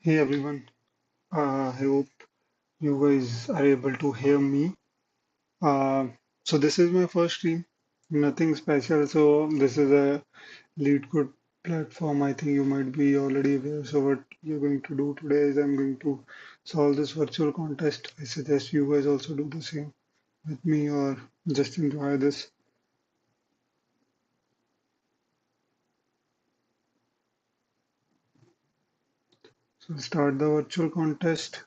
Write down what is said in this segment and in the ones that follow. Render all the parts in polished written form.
Hey everyone, I hope you guys are able to hear me. Uh, so this is my first stream, nothing special. So this is a LeetCode platform. I think you might be already aware. So what you're going to do today is I'm going to solve this virtual contest. I suggest you guys also do the same with me or just enjoy this. So start the virtual contest.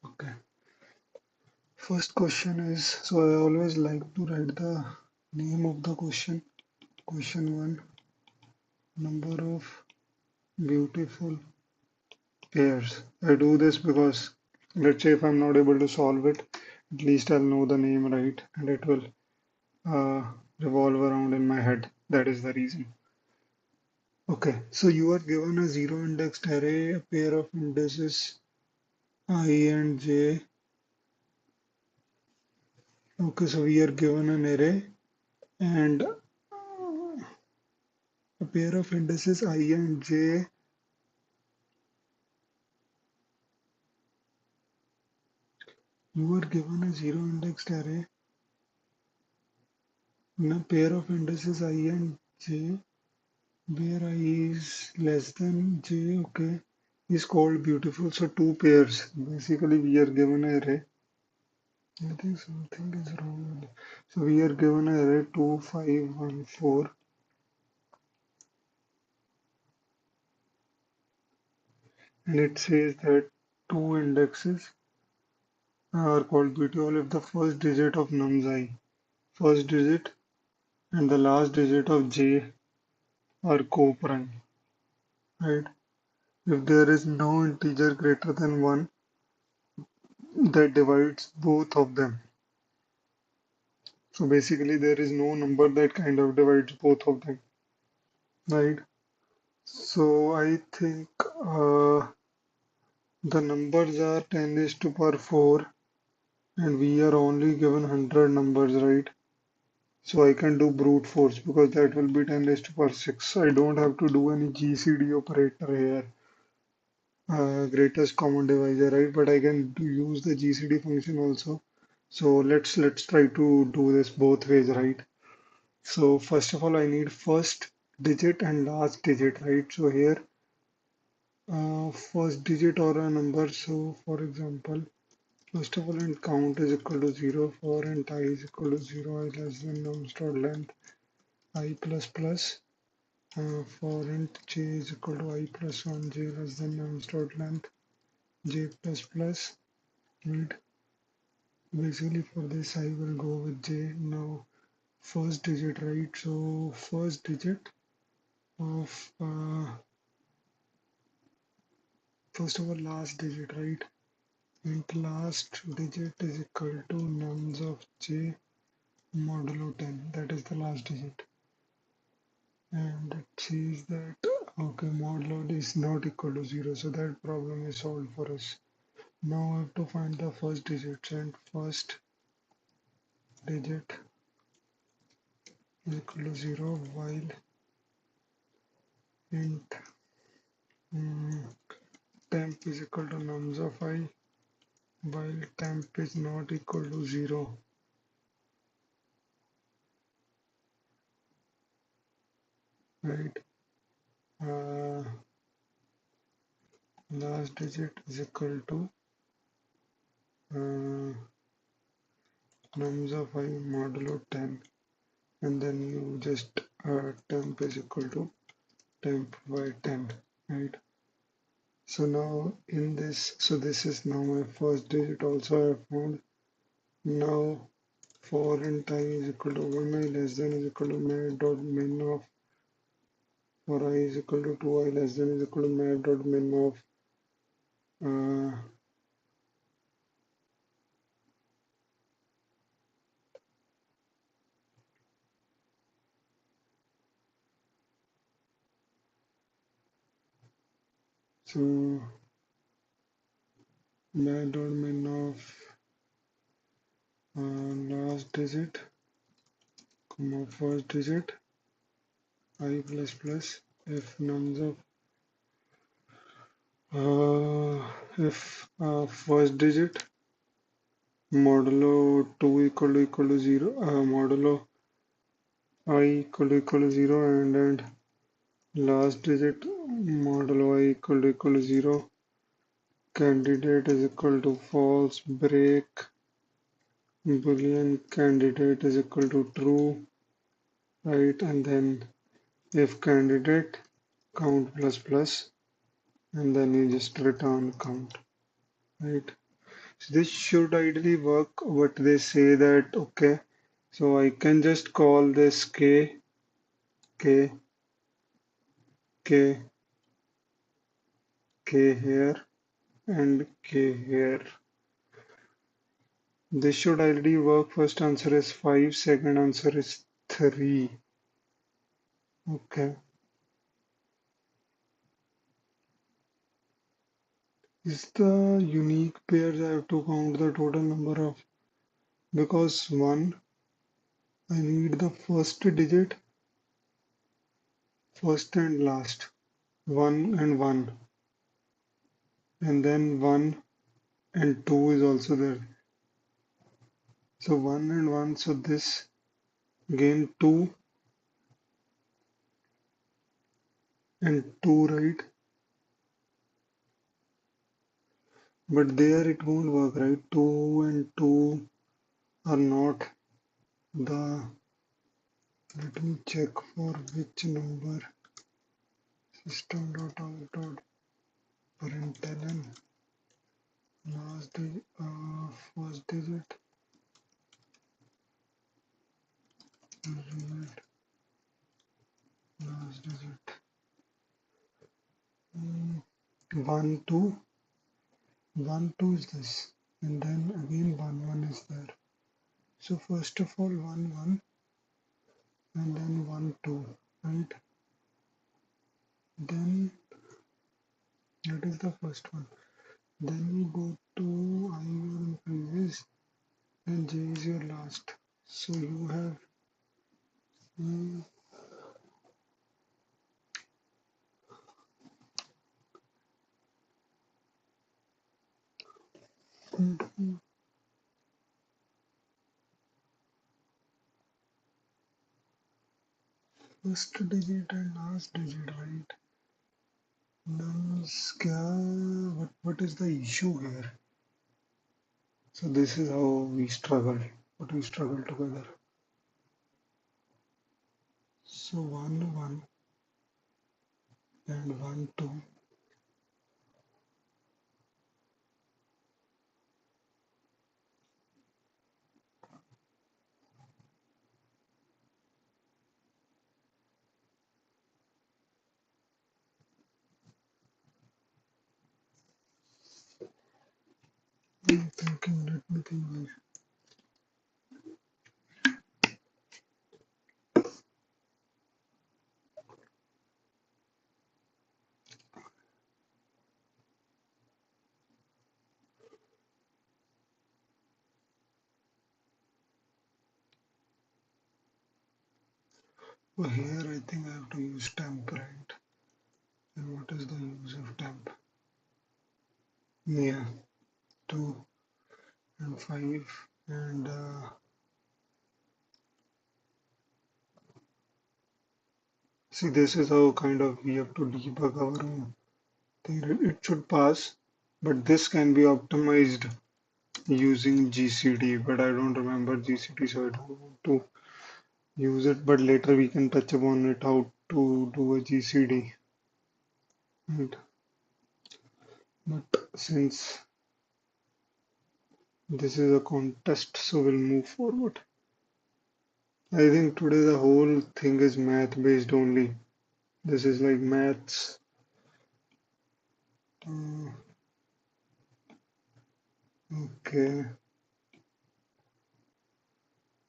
Okay. First question is, so I always like to write the name of the question. Question one. Number of beautiful pairs. I do this because let's say if I'm not able to solve it, at least I'll know the name right and it will uh, revolve around in my head. That is the reason. Okay, so you are given a zero indexed array, a pair of indices I and j. Okay, so we are given an array and a pair of indices I and j. You are given a zero indexed array and a pair of indices I and j where I is less than j, okay, is called beautiful. So two pairs. Basically, we are given an array. I think something is wrong with it. So we are given an array 2, 5, 1, 4, and it says that two indexes are called beautiful if the first digit of nums I, first digit and the last digit of j are co-prime, right? If there is no integer greater than 1 that divides both of them. So basically, there is no number that kind of divides both of them, right? So I think the numbers are 10 is to power 4, and we are only given 100 numbers, right? So I can do brute force because that will be 10 is to power 6. I don't have to do any GCD operator here, greatest common divisor, right? But I can use the GCD function also. So let's try to do this both ways, right? So first of all, I need first digit and last digit, right? So here, first digit or a number. So for example, first of all, int count is equal to 0, for int I is equal to 0, I less than nums dot length, I plus plus, for int j is equal to I plus 1, j less than nums dot length, j plus plus, right? Basically for this, I will go with j. Now, first digit, right? So first digit of first of all, last digit, right? And last digit is equal to nums of j modulo 10. That is the last digit. And it says that, okay, modulo is not equal to 0. So that problem is solved for us. Now I have to find the first digit. And first digit is equal to 0 while int temp is equal to nums of I, while temp is not equal to 0, right? Uh, Last digit is equal to uh, nums of I modulo 10, and then you just temp is equal to temp by 10, right? So now in this, so this is now my first digit also I have found. Now for int I is equal to 1, I less than is equal to mat dot min of, for I is equal to 2, I less than is equal to mat dot min of uh, so mat dot min of last digit, comma first digit, I plus plus, if nuns of if first digit modulo 2 equal to 0, modulo I equal to 0, and last digit modulo I equal to 0, candidate is equal to false, break boolean candidate is equal to true, right? And then if candidate count plus plus, and then you just return count, right? So this should ideally work, but they say that okay, so I can just call this k, k, k here, and k here. This should ideally work. First answer is 5, second answer is 3. Okay. Is the unique pairs I have to count the total number of, because 1, I need the first digit, first and last, 1 and 1, and then 1 and 2 is also there. So 1 and 1, so this again 2 and 2, right? But there it won't work, right? 2 and 2 are not the, let me check for which number, system.out.println, last digit, first digit, last digit, 1, 2, 1, 2 is this, and then again 1, 1 is there. So first of all 1, 1, and then 1, 2, right? Then that is the first one. Then you go to I your previous, then J is your last. So you have mm, mm, first digit and last digit, right? Then what is the issue here? So this is how we struggle. What we struggle together. So 1, 1 and 1, 2. I'm thinking, let me think. So here I think I have to use temp, right? And what is the use of temp? Yeah, 2 and 5 and see, this is how kind of we have to debug our own thing. It should pass, but this can be optimized using GCD, but I don't remember GCD, so I don't want to use it. But later we can touch upon it how to do a GCD. Right? But since this is a contest, so we'll move forward. I think today the whole thing is math based only. This is like maths. Uh, okay,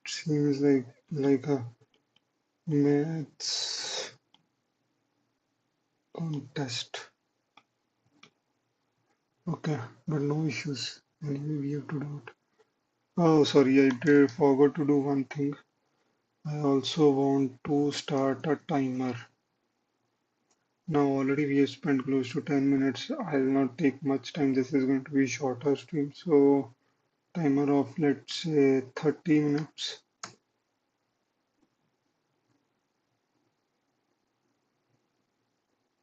seems like a maths contest. Okay, but no issues. Anyway, we have to do it. Oh, sorry, I did forgot to do one thing. I also want to start a timer. Now already we have spent close to 10 minutes. I'll not take much time. This is going to be shorter stream. So timer of let's say 30 minutes.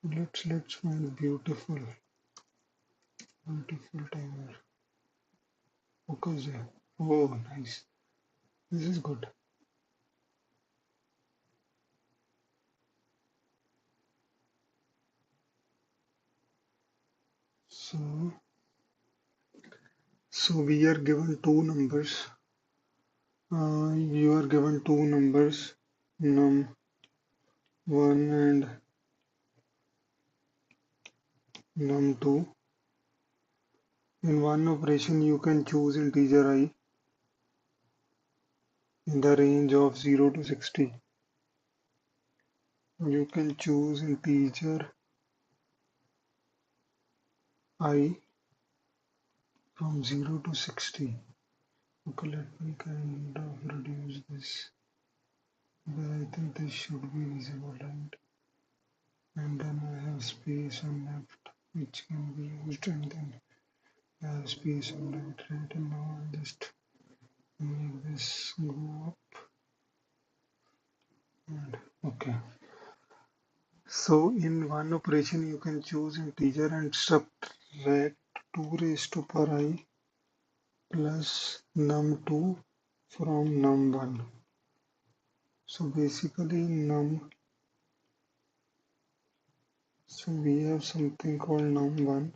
Let's find beautiful timer. Focus there. Oh nice. This is good. So we are given two numbers. You are given two numbers, num1 and num2. In one operation, you can choose integer I in the range of 0 to 60. You can choose integer I from 0 to 60. Okay, let me kind of reduce this. But I think this should be visible, right? And then I have space on left, which can be used, and then I have space on right, right? And now I'll just make this go up. And okay. So in one operation, you can choose integer and subtract 2 raised to power I plus num2 from num1. So basically so we have something called num1.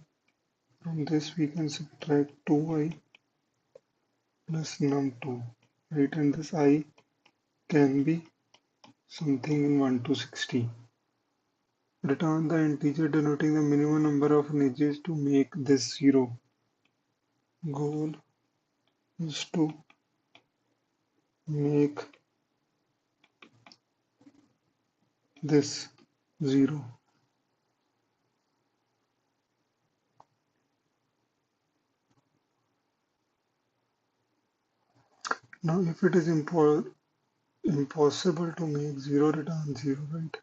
From this we can subtract 2i plus num2, right? And this I can be something in 1 to 60. Return the integer denoting the minimum number of edges to make this 0. Goal is to make this 0. Now if it is impossible to make 0, return 0, right?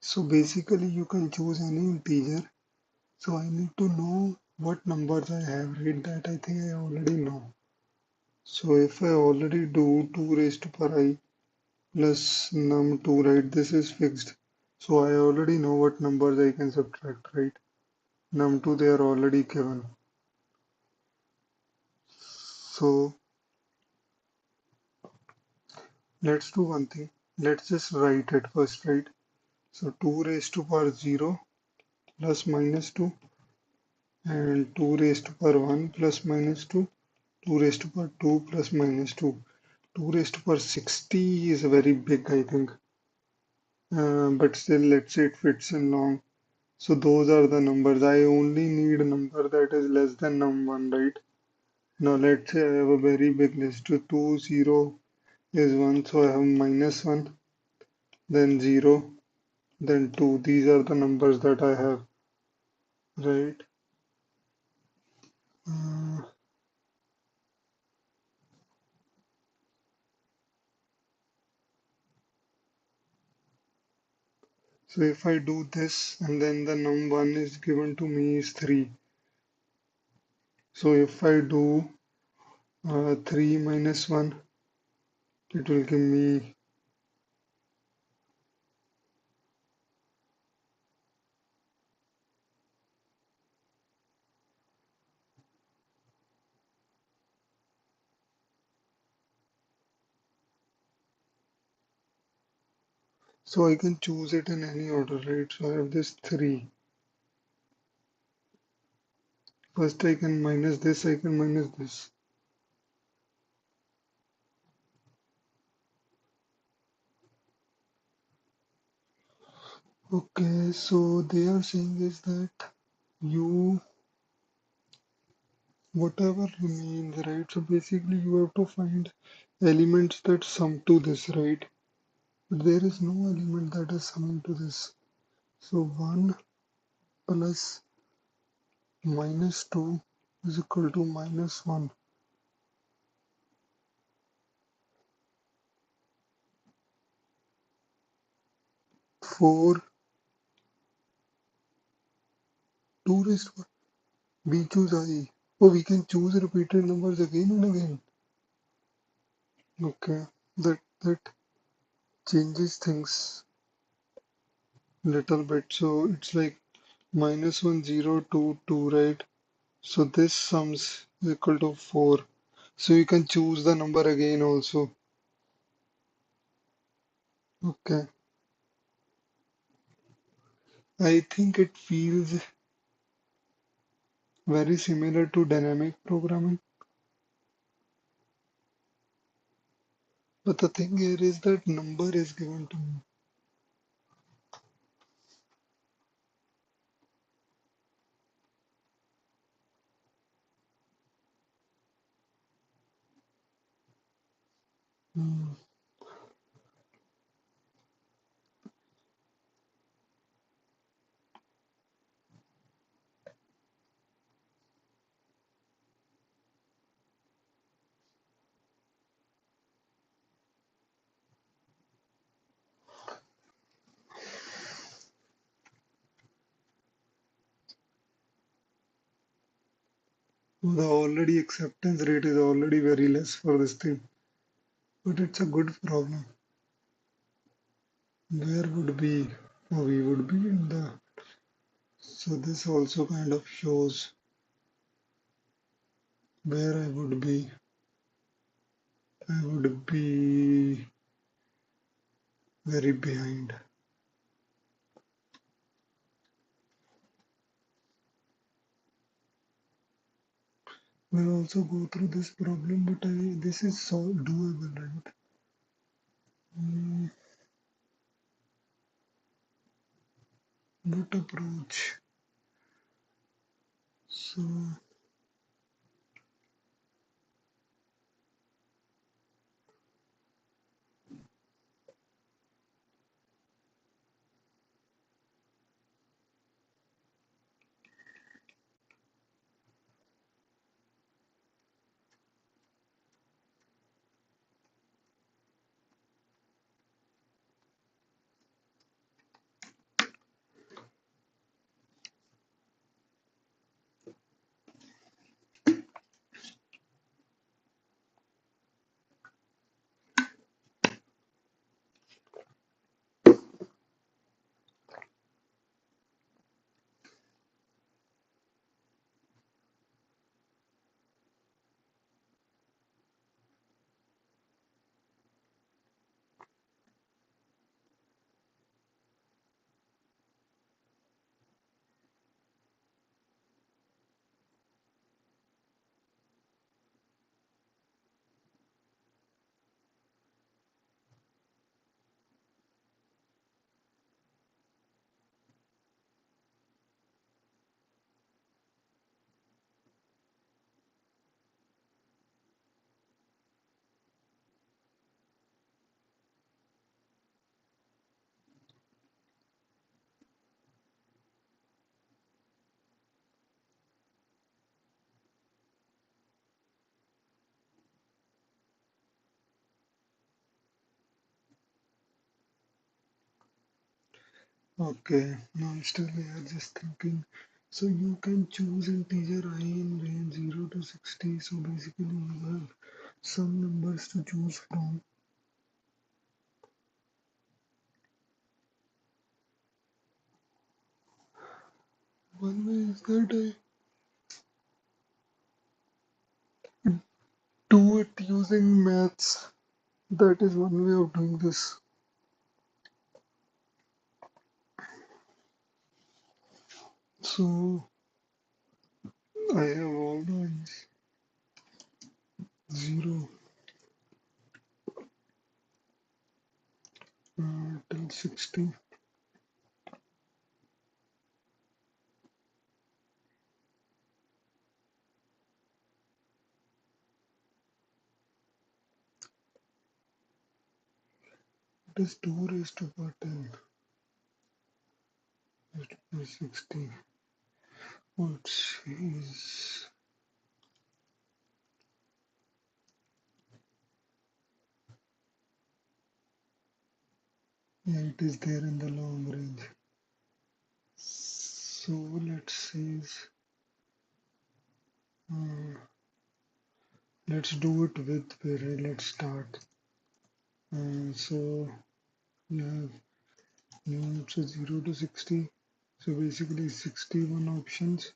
So basically you can choose any integer. So I need to know what numbers I have, right? That I think I already know. So if I already do 2 raised to power I plus num2, right? This is fixed. So I already know what numbers I can subtract, right? Num2 they are already given. So let's do one thing. Let's just write it first, right? So 2 raised to power 0 plus minus 2 and 2 raised to power 1 plus minus 2, 2 raised to power 2 plus minus 2. 2 raised to power 60 is very big, I think. But still, let's say it fits in long. So those are the numbers. I only need a number that is less than num1, right? Now let's say I have a very big list. So 2, 0 is 1, so I have minus 1, then 0, then 2. These are the numbers that I have, right? Uh, so if I do this and then the num1 is given to me is 3. So if I do 3 minus 1, it will give me. So I can choose it in any order, right? So I have this 3. First I can minus this, I can minus this. Okay, so they are saying is that you, whatever remains, right? So basically you have to find elements that sum to this, right? But there is no element that is summing to this. So 1 plus minus 2 is equal to minus 1. 4, 2 raised to 1. We choose I. Oh, we can choose repeated numbers again and again. Okay, that changes things little bit. So it's like -1, 0, 2, 2, right? So this sums is equal to 4. So you can choose the number again also. Okay. I think it feels very similar to dynamic programming. But the thing here is that number is given to me. Hmm. The already acceptance rate is already very less for this thing. But it's a good problem. Where would be? Oh, we would be in the. So this also kind of shows where I would be. I would be very behind. We'll also go through this problem, but this is so doable, right? Hmm, what approach? So okay, now I'm still here just thinking. So you can choose integer I in range 0 to 60. So basically you have some numbers to choose from. One way is that I do it using maths. That is one way of doing this. So I have all the i's 0 till 60. It is 2 raised to power 10 raised to power 60. What is Yeah, it is there in the long range. So let's see. Uh, let's do it with where let's start. So you have so 0 to 60. So basically 61 options,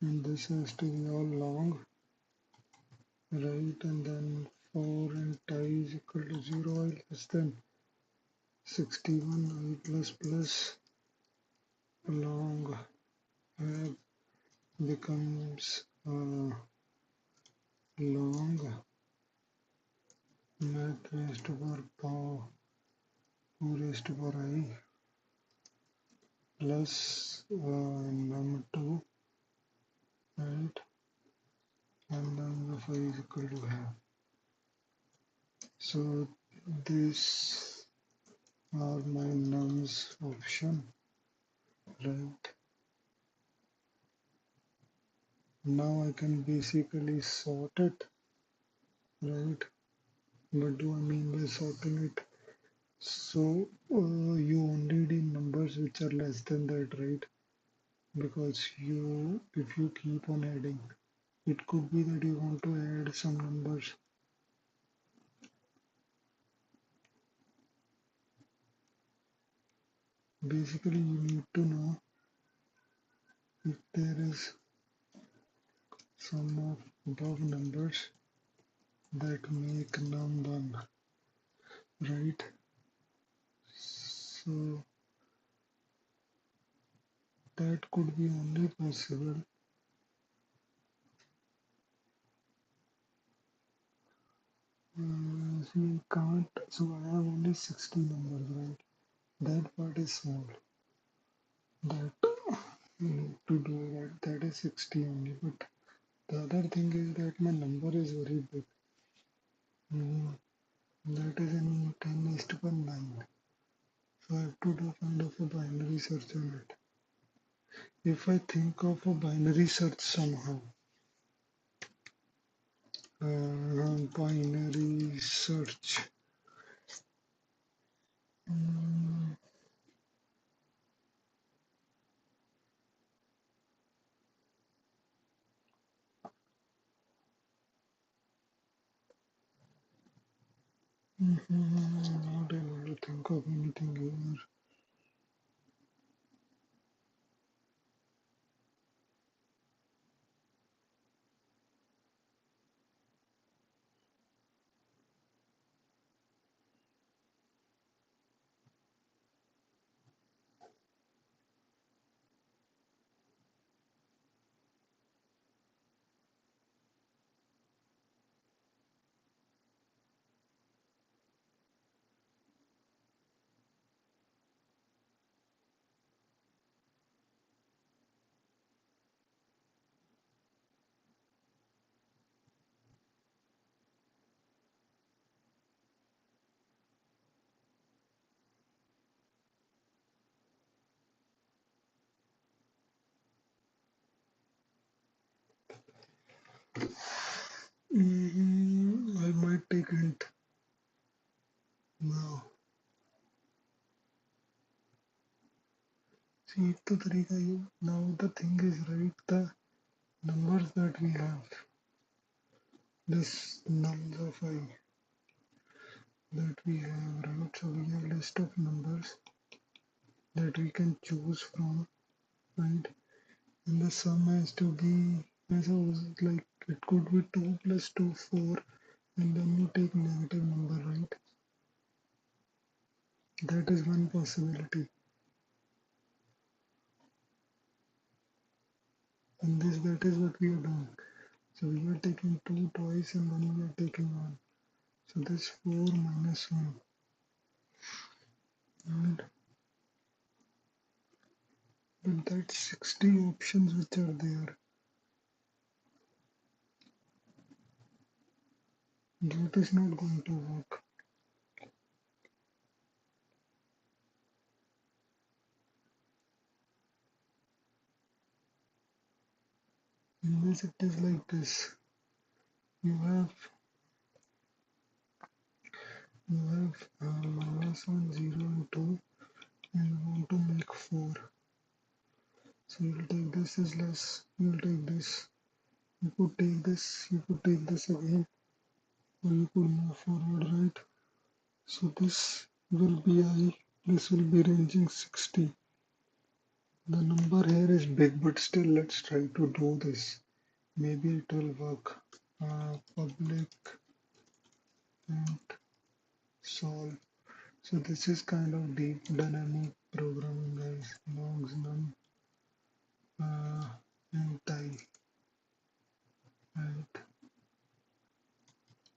and this has to be all long, right? And then 4 and tie is equal to 0 I less than 61 I plus plus long becomes long math raised to power 2 raised to power I plus num2, right? And then the 5 is equal to half. So these are my nums option, right? Now I can basically sort it, right? What do I mean by sorting it? So you only need numbers which are less than that, right? Because if you keep on adding, it could be that you want to add some numbers. Basically, you need to know if there is some of above numbers that make num1, right? So that could be only possible. So you can't, so I have only 60 numbers, right? That part is small. That you need to do that. That is 60 only. But the other thing is that my number is very big. That is in 10 is to 9. So I have to do kind of a binary search on it. If I think of a binary search somehow, binary search. Mm, Not able to think of anything here. I might take hint now. See, एक तो तरीका ये. Now the thing is, right, the numbers that we have, this nums of I that we have, right? So we have list of numbers that we can choose from, right? And the sum has to be, suppose like it could be 2 plus 2, 4, and then you take negative number, right? That is one possibility. And this, that is what we are doing. So we are taking 2 twice and then we are taking 1. So this 4 minus 1. And but that's 60 options which are there. That is not going to work. Unless it is like this. You have this one 0 and 2, and we want to make 4. So you'll take this as less, you'll take this. You could take this, you could take this again, or you could move forward, right? So this will be I, this will be ranging 60. The number here is big, but still let's try to do this. Maybe it will work. Public and solve. So this is kind of deep dynamic programming, guys. Longs num and type and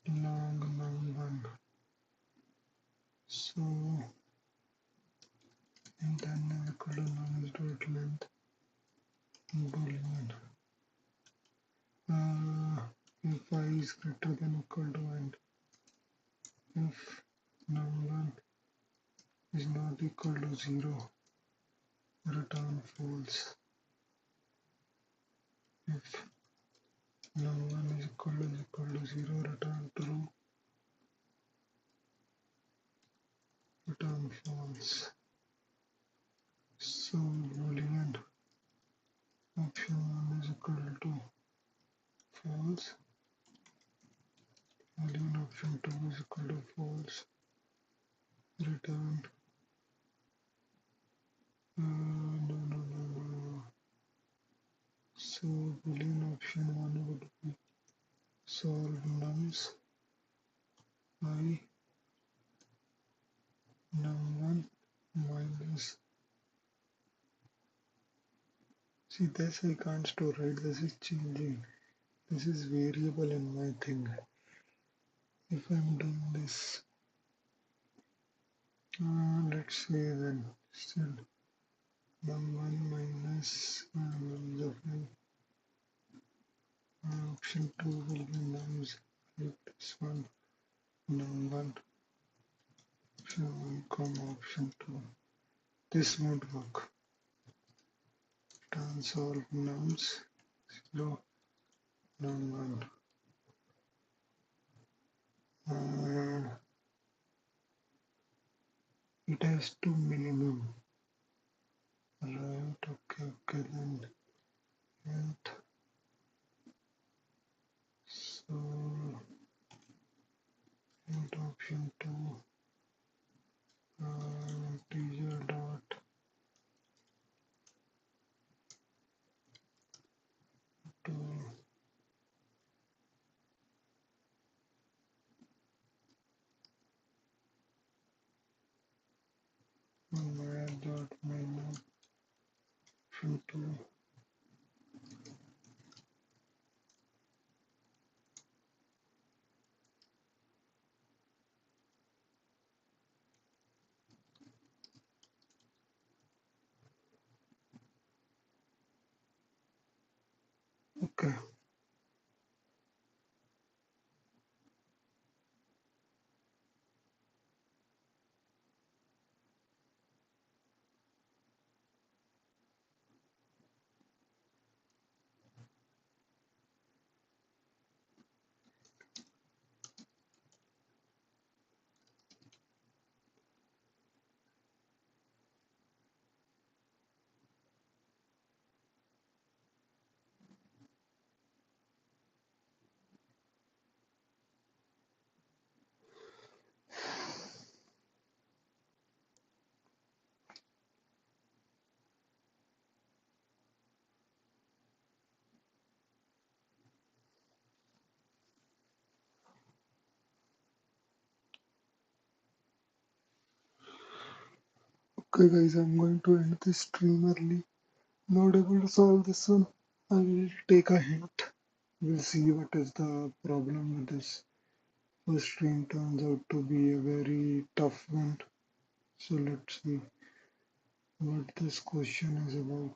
long num1. So int n is equal to num is dot length boolean. If I is greater than or equal to and if num1 is not equal to 0, return false. If num1 is equal to 0, return true, return false. So boolean option 1 is equal to false, boolean option 2 is equal to false, return no. So boolean option 1 would be solve nums I num1 minus. See, this I can't store, right? This is changing. This is variable in my thing. If I'm doing this, let's say then still num1 minus option 2 will be nums. If this one num1 option 1 comma option 2. This won't work. Return solve nums 0 num1. It has to minimum. Right, okay then. And so int option 2 integer dot to math dot minimum option 2. Okay. Okay guys, I'm going to end this stream early. Not able to solve this one. I will take a hint. We'll see what is the problem with this. First stream turns out to be a very tough one. So let's see what this question is about.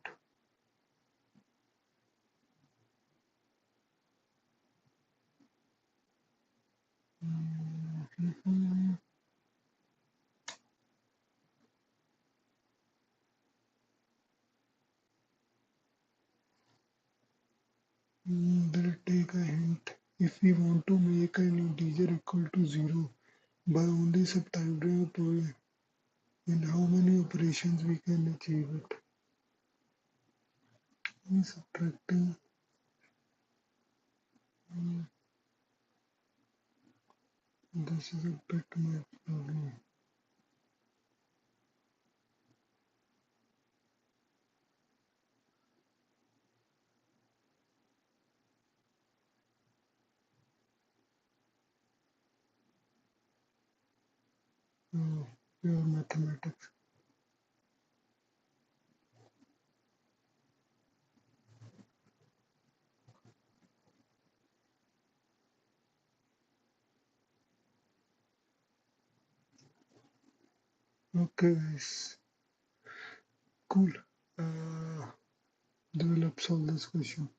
We'll take a hint. If we want to make an integer equal to 0 by only subtracting a point, In how many operations we can achieve it. Subtracting. mm, This is a bit my problem. Oh, pure mathematics. Okay, guys. Cool. Uh, Develop solve this question.